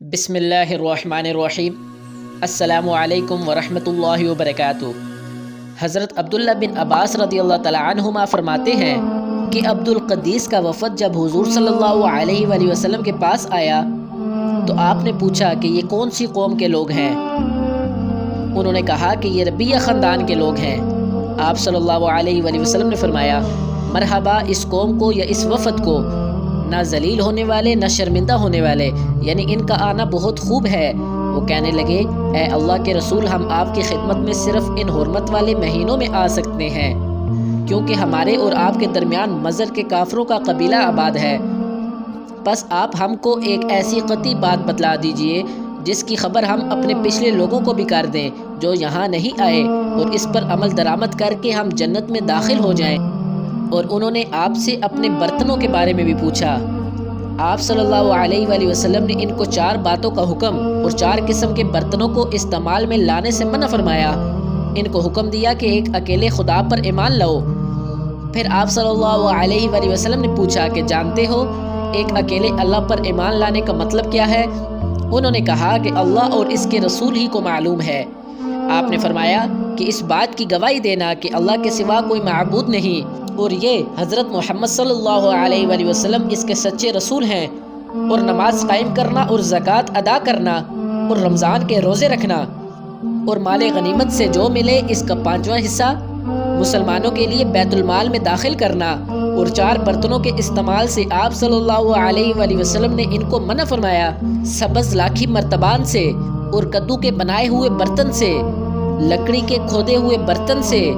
بسم اللہ الرحمن الرحیم۔ السلام علیکم ورحمۃ اللہ وبرکاتہ۔ حضرت عبداللہ بن عباس رضی اللہ تعالیٰ عنہما فرماتے ہیں کہ عبد القدیس کا وفد جب حضور صلی اللہ علیہ وآلہ وسلم کے پاس آیا تو آپ نے پوچھا کہ یہ کون سی قوم کے لوگ ہیں؟ انہوں نے کہا کہ یہ ربیہ خاندان کے لوگ ہیں۔ آپ صلی اللہ علیہ وآلہ وسلم نے فرمایا، مرحبا اس قوم کو یا اس وفد کو، نہ ذلیل ہونے والے نہ شرمندہ ہونے والے، یعنی ان کا آنا بہت خوب ہے۔ وہ کہنے لگے، اے اللہ کے رسول، ہم آپ کی خدمت میں صرف ان حرمت والے مہینوں میں آ سکتے ہیں، کیونکہ ہمارے اور آپ کے درمیان مضر کے کافروں کا قبیلہ آباد ہے۔ بس آپ ہم کو ایک ایسی قطعی بات بتلا دیجئے جس کی خبر ہم اپنے پچھلے لوگوں کو بھی کر دیں جو یہاں نہیں آئے، اور اس پر عمل درآمد کر کے ہم جنت میں داخل ہو جائیں۔ اور انہوں نے آپ سے اپنے برتنوں کے بارے میں بھی پوچھا۔ آپ صلی اللہ علیہ وآلہ وسلم نے ان کو 4 باتوں کا حکم اور 4 قسم کے برتنوں کو استعمال میں لانے سے منع فرمایا۔ ان کو حکم دیا کہ ایک اکیلے خدا پر ایمان لاؤ۔ پھر آپ صلی اللہ علیہ وآلہ وسلم نے پوچھا کہ جانتے ہو ایک اکیلے اللہ پر ایمان لانے کا مطلب کیا ہے؟ انہوں نے کہا کہ اللہ اور اس کے رسول ہی کو معلوم ہے۔ آپ نے فرمایا کہ اس بات کی گواہی دینا کہ اللہ کے سوا کوئی معبود نہیں، اور یہ حضرت محمد صلی اللہ علیہ وآلہ وسلم اس کے سچے رسول ہیں، اور نماز قائم کرنا اور زکوٰۃ ادا کرنا اور رمضان کے روزے رکھنا، اور مال غنیمت سے جو ملے اس کا 5واں حصہ مسلمانوں کے لیے بیت المال میں داخل کرنا، اور 4 برتنوں کے استعمال سے آپ صلی اللہ علیہ وآلہ وسلم نے ان کو منع فرمایا۔ سبز لاکھی مرتبان سے، اور کدو کے بنائے ہوئے برتن سے، لکڑی کے کھودے ہوئے برتن سے،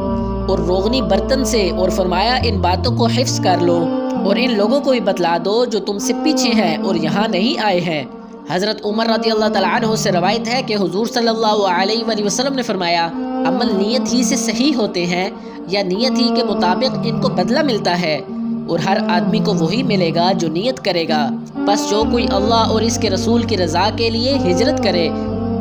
اور روغنی برتن سے، اور فرمایا ان باتوں کو حفظ کر لو اور ان لوگوں کو بھی بتلا دو جو تم سے پیچھے ہیں اور یہاں نہیں آئے ہیں۔ حضرت عمر رضی اللہ تعالیٰ عنہ سے روایت ہے کہ حضور صلی اللہ علیہ وآلہ وسلم نے فرمایا، عمل نیت ہی سے صحیح ہوتے ہیں یا نیت ہی کے مطابق ان کو بدلہ ملتا ہے، اور ہر آدمی کو وہی ملے گا جو نیت کرے گا۔ بس جو کوئی اللہ اور اس کے رسول کی رضا کے لیے ہجرت کرے،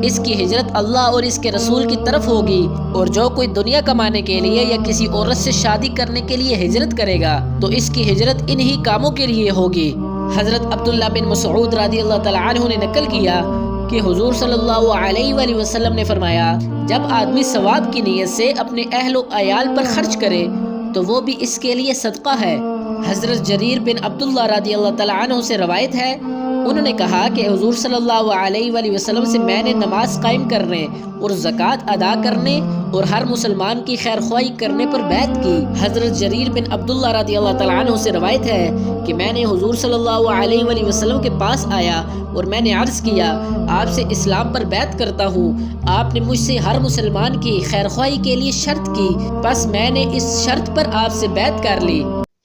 اس کی ہجرت اللہ اور اس کے رسول کی طرف ہوگی، اور جو کوئی دنیا کمانے کے لیے یا کسی عورت سے شادی کرنے کے لیے ہجرت کرے گا تو اس کی ہجرت انہی کاموں کے لیے ہوگی۔ حضرت عبداللہ بن مسعود رضی اللہ تعالیٰ عنہ نے نقل کیا کہ حضور صلی اللہ علیہ وآلہ وسلم نے فرمایا، جب آدمی ثواب کی نیت سے اپنے اہل و عیال پر خرچ کرے تو وہ بھی اس کے لیے صدقہ ہے۔ حضرت جریر بن عبداللہ رضی اللہ تعالیٰ عنہ سے روایت ہے، انہوں نے کہا کہ حضور صلی اللہ علیہ وآلہ وسلم سے میں نے نماز قائم کرنے اور زکوٰۃ ادا کرنے اور ہر مسلمان کی خیر خواہی کرنے پر بیعت کی۔ حضرت جریر بن عبداللہ رضی اللہ تعالیٰ عنہ سے روایت ہے کہ میں نے حضور صلی اللہ علیہ وآلہ وسلم کے پاس آیا اور میں نے عرض کیا، آپ سے اسلام پر بیعت کرتا ہوں۔ آپ نے مجھ سے ہر مسلمان کی خیر خواہی کے لیے شرط کی، بس میں نے اس شرط پر آپ سے بیعت کر لی۔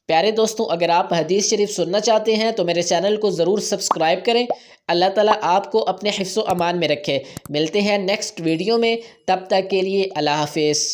پیارے دوستوں، اگر آپ حدیث شریف سننا چاہتے ہیں تو میرے چینل کو ضرور سبسکرائب کریں۔ اللہ تعالیٰ آپ کو اپنے حفظ و امان میں رکھے۔ ملتے ہیں نیکسٹ ویڈیو میں، تب تک کے لیے اللہ حافظ۔